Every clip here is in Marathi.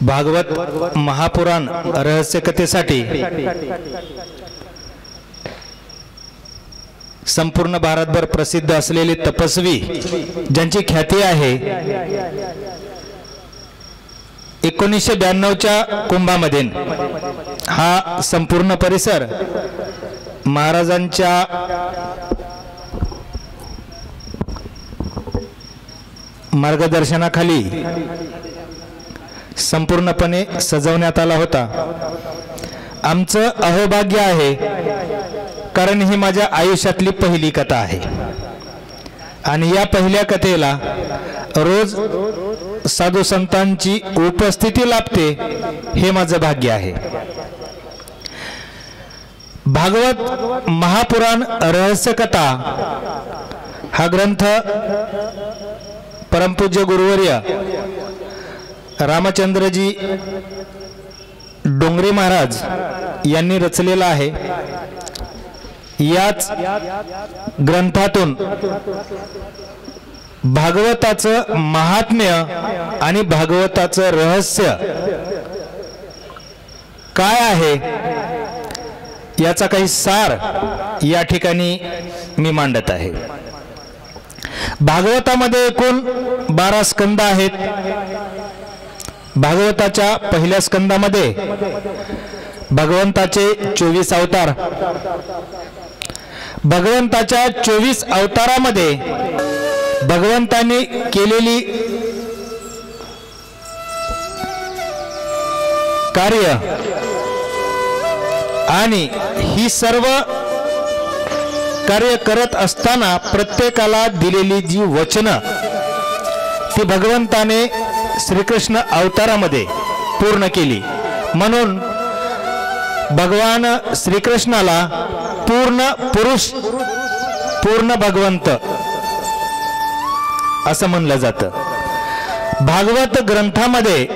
भागवत महापुराण रहस्य कथेसाठी संपूर्ण भारतभर प्रसिद्ध असलेले तपस्वी ज्यांची ख्याती आहे, 1992च्या कुंभामध्ये हा संपूर्ण परिसर महाराजांच्या मार्गदर्शनाखाली संपूर्णपणे सजवण्यात आला होता। आमचं अहोभाग्य आहे, कारण ही माझ्या आयुष्यातली पहिली कथा आहे आणि या पहिल्या कथेला रोज साधू संतांची उपस्थिती लाभते, हे माझं भाग्य आहे। भागवत महापुराण रहस्य कथा हा ग्रंथ परमपूज्य गुरुवर्य रामचंद्रजी डोंगरे महाराज यांनी रचलेला आहे। याच ग्रंथातून भागवताचं महात्म्य आणि भागवताचं रहस्य काय आहे याचा काही सार या ठिकाणी मी मांडत आहे। भागवतामध्ये एकूण 12 स्कंद आहेत। भागवताच्या पहिल्या स्कंदामध्ये भगवंताचे 24 अवतार, भगवंताच्या 24 अवतारामध्ये भगवंतांनी केलेली कार्य आणि ही सर्व कार्य करत असताना प्रत्येकाला दिलेली जी वचनं ती भगवंताने श्रीकृष्ण अवतारामध्ये पूर्ण केली। म्हणून भगवान श्रीकृष्णाला पूर्ण पुरुष, पूर्ण भगवंत असं म्हणलं जातं। भागवत ग्रंथामध्ये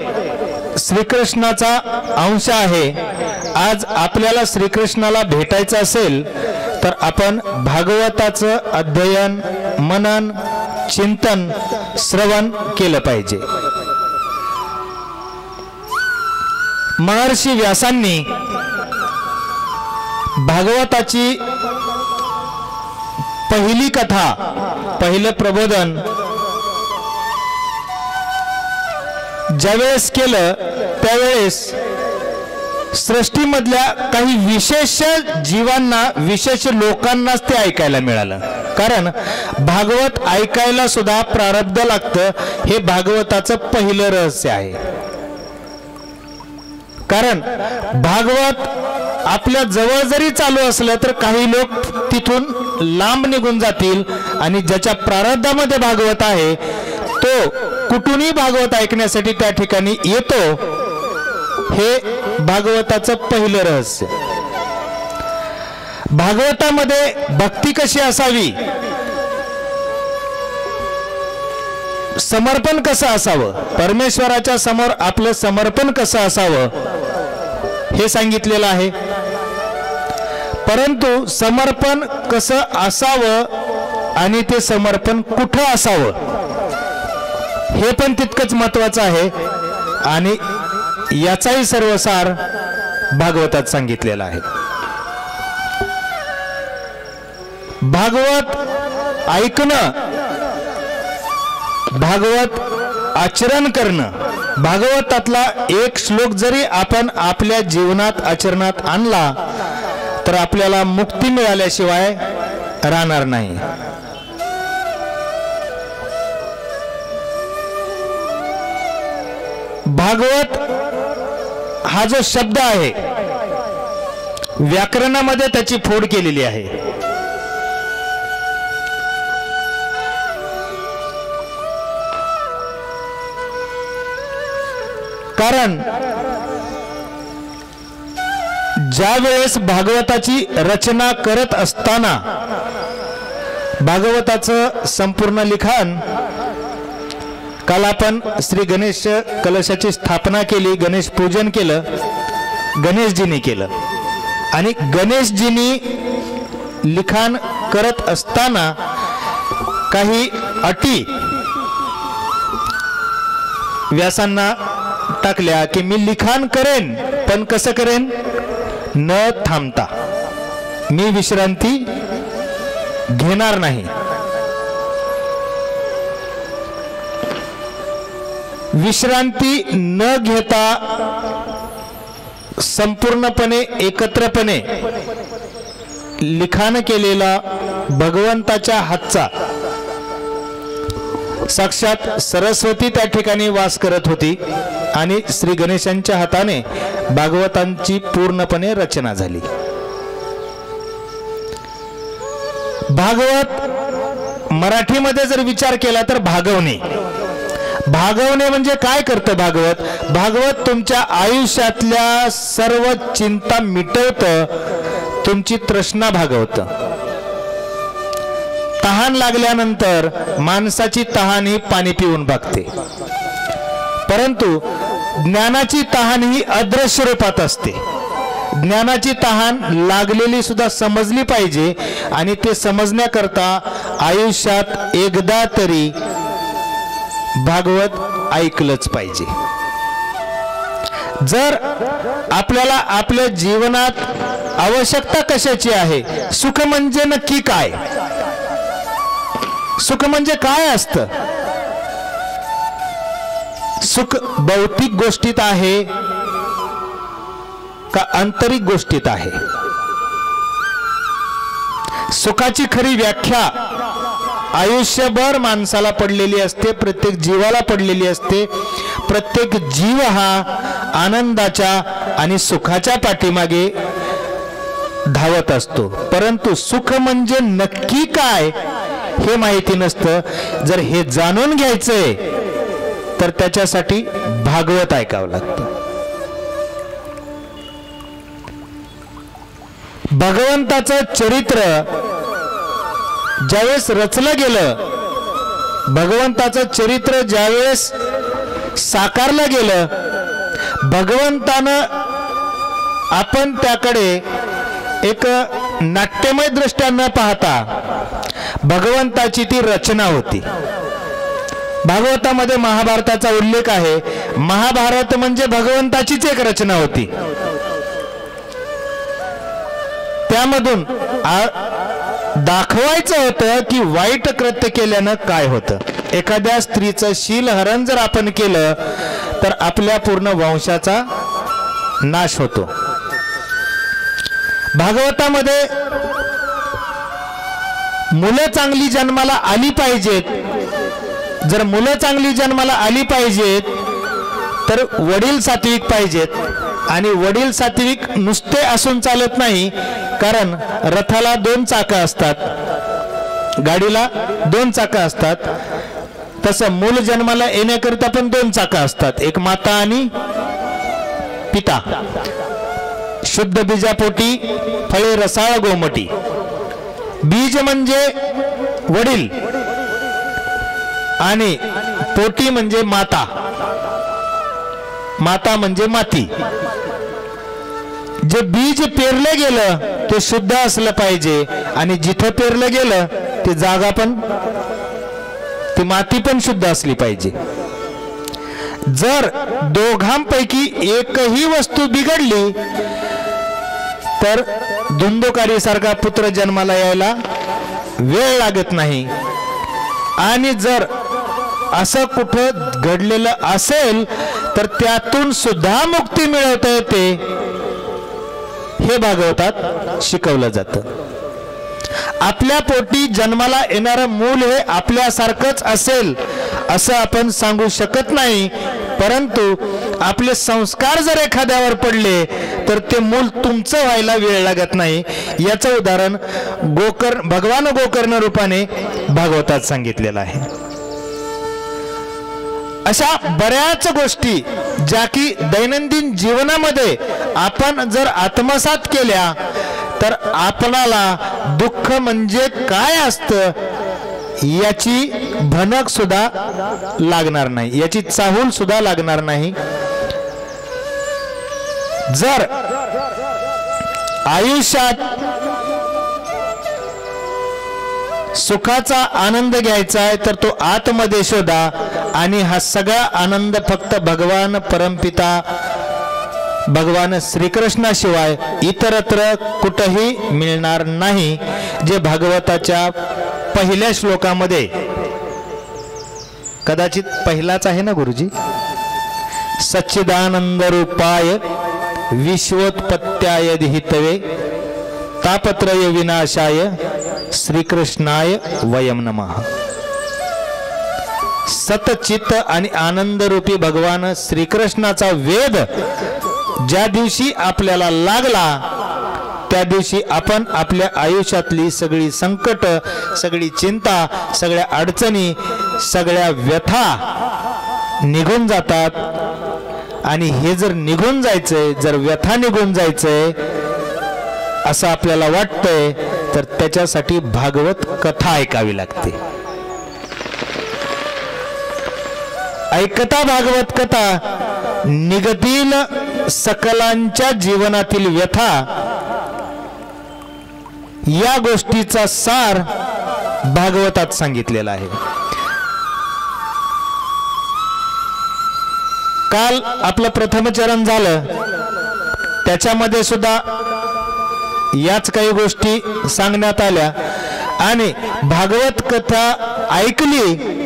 श्रीकृष्णाचा अंश आहे। आज आपल्याला श्रीकृष्णाला भेटायचं असेल तर आपण भागवताचं अध्ययन, मनन, चिंतन, श्रवण केलं पाहिजे। महर्षी व्यासांनी भागवताची पहिली कथा, पहिलं प्रबोधन ज्यावेळेस केलं त्यावेळेस सृष्टीमधल्या काही विशेष जीवांना, विशेष लोकांनाच ते ऐकायला मिळालं। कारण भागवत ऐकायला सुद्धा प्रारब्ध लागतं, हे भागवताचं पहिलं रहस्य आहे। कारण भागवत आपल्या जवळ जरी चालू असलं तर काही लोक तिथून लांब निघून जातील आणि ज्याच्या प्रारब्धामध्ये भागवत आहे तो कुठूनही भागवत ऐकण्यासाठी त्या ठिकाणी येतो। हे भागवताचं पहिलं रहस्य। भागवतामध्ये भक्ती कशी असावी, समर्पण कसं असावं, परमेश्वराच्या समोर आपलं समर्पण कसं असावं हे सांगितलेलं आहे। परंतु समर्पण कसं असावं आणि ते समर्पण कुठं असावं हे पण तितकंच महत्त्वाचं आहे आणि याचाही सर्व सार भागवतात सांगितलेला आहे। भागवत ऐकणं, भागवत आचरण करणं, भागवतातला एक श्लोक जरी आपण आपल्या जीवनात आचरणात आणला तर आपल्याला मुक्ती मिळाल्याशिवाय राहणार नाही। भागवत हा जो शब्द आहे व्याकरणामध्ये त्याची फोड केलेली आहे। कारण ज्या वेळेस भागवताची रचना करत असताना भागवताचं संपूर्ण लिखाण, काल आपण श्री गणेश कलशाची स्थापना केली, गणेश पूजन केलं, गणेशजींनी केलं आणि गणेशजींनी लिखाण करत असताना काही अटी व्यासांना टाकल्या की मी लिखाण करेन, पण कसं करेन? न थांबता. मी विश्रांती घेणार नाही. विश्रांती न घेता संपूर्णपणे एकत्रपणे लिखाण केलेला भगवंताच्या हातचा साक्षात सरस्वती त्या ठिकाणी वास करत होती आणि श्री गणेशांच्या हाताने भागवतांची पूर्णपणे रचना झाली. भागवत मराठीमध्ये जर विचार केला तर भागवणे. भागवणे म्हणजे काय करतं भागवत? भागवत तुमच्या आयुष्यातल्या सर्व चिंता मिटवतं, तुमची तृष्णा भागवतं. तहान लागल्यानंतर माणसाची तहान ही पाणी पिऊन भागते, परंतु ज्ञानाची तहान ही अदृश्य रूपात असते. ज्ञानाची तहान लागलेली सुद्धा समजली पाहिजे आणि ते समजण्याकरता आयुष्यात एकदा तरी भागवत ऐकलंच पाहिजे. जर आपल्याला आपल्या जीवनात आवश्यकता कशाची आहे, सुख म्हणजे नक्की काय, सुख म्हणजे काय असतं? सुख भौतिक गोष्टीत आहे का आंतरिक गोष्टीत आहे? सुखाची खरी व्याख्या आयुष्यभर माणसाला पडलेली असते, प्रत्येक जीवाला पडलेली असते. प्रत्येक जीव हा आनंदाच्या आणि सुखाच्या पाठीमागे धावत असतो, परंतु सुख म्हणजे नक्की काय हे माहिती नसतं. जर हे जाणून घ्यायचंय तर त्याच्यासाठी भागवत ऐकावं लागतं. भगवंताचं चरित्र ज्यावेळेस रचलं गेलं, भगवंताचं चरित्र ज्यावेळेस साकारलं गेलं, भगवंतानं आपण त्याकडे एक नाट्यमय दृष्ट्या न पाहता भगवंताची ती रचना होती. भागवतामध्ये महाभारताचा उल्लेख आहे. महाभारत म्हणजे भगवंताचीच एक रचना होती. त्यामधून दाखवायचं होतं की वाईट कृत्य केल्यानं काय होतं. एखाद्या स्त्रीचं शीलहरण जर आपण केलं तर आपल्या पूर्ण वंशाचा नाश होतो. भागवतामध्ये मुलं चांगली जन्माला आली पाहिजेत. जर मुलं चांगली जन्माला आली पाहिजेत तर वडील सात्विक पाहिजेत, आणि वडील सात्विक नुसते असून चालत नाही, कारण रथाला 2 चाकं असतात, गाडीला 2 चाकं असतात. तसं मूल जन्माला येण्याकरिता पण 2 चाकं असतात, एक माता आणि पिता. शुद्ध बीजापोटी फळे रसाळ गोमटी. बीज म्हणजे वडील आणि पोटी म्हणजे माता. माता म्हणजे माती. जे बीज पेरलं गेलं ते शुद्ध असलं पाहिजे, आणि जिथं पेरलं गेलं ते जागा पण, ती माती पण शुद्ध असली पाहिजे. जर दोघांपैकी एकही वस्तू बिघडली तर धुंदोकारी सारखा पुत्र जन्माला यायला वेळ लागत नाही. आणि जर असं कुठं घडलेलं असेल तर त्यातून सुद्धा मुक्ती मिळवता येते, हे भागवतात शिकवलं जातं. आपल्या पोटी जन्माला येणारं मूल हे आपल्यासारखंच असेल असं आपण सांगू शकत नाही, परंतु आपले संस्कार जर एखाद्यावर पडले तर ते मूल तुमचं व्हायला वेळ लागत नाही. याचं उदाहरण भगवान गोकर्ण रूपाने भागवतात सांगितलेलं आहे. अशा बऱ्याच गोष्टी ज्या की दैनंदिन जीवनामध्ये आपण जर आत्मसात केल्या तर आपणाला दुःख म्हणजे काय असतं याची भनक सुद्धा लागणार नाही, याची चाहूल सुद्धा लागणार नाही. जर आयुष्यात सुखाचा आनंद घ्यायचा आहे तर तो आतमध्ये शोधा, आणि हा सगळा आनंद फक्त भगवान परमपिता भगवान श्रीकृष्णाशिवाय इतरत्र कुठेही मिळणार नाही, जे भागवताच्या पहिल्या श्लोकामध्ये, कदाचित पहिलाच आहे ना गुरुजी, सच्चिदानंद रूपाय विश्वोत्पत्त्याय धितवे तापत्रय विनाशाय श्रीकृष्णाय वयम नमः. सतचित आणि आनंद रूपी भगवान श्रीकृष्णाचा वेद ज्या दिवशी आपल्याला लागला, त्या दिवशी आपण आपल्या आयुष्यातली सगळी संकट, सगळी चिंता, सगळ्या अडचणी, सगळ्या व्यथा निघून जातात. आणि हे जर निघून जायचंय, जर व्यथा निघून जायचंय असं आपल्याला वाटतंय, तर त्याच्यासाठी भागवत कथा ऐकावी लागते. ऐकता भागवत कथा निगतील सकलांच्या जीवनातील व्यथा, या गोष्टीचा सार भागवतात सांगितलेला आहे. काल आपलं प्रथम चरण झालं, त्याच्यामध्ये सुद्धा याच काही गोष्टी सांगण्यात आल्या. आणि भागवत कथा ऐकली,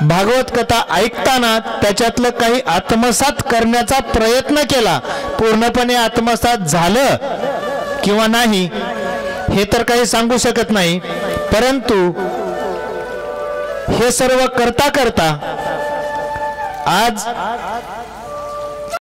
भागवत कथा ऐकताना त्याच्यातलं काही आत्मसात करण्याचा प्रयत्न केला. पूर्णपणे आत्मसात झालं किंवा नाही हे तर काही सांगू शकत नाही, परंतु हे सर्व करता करता आज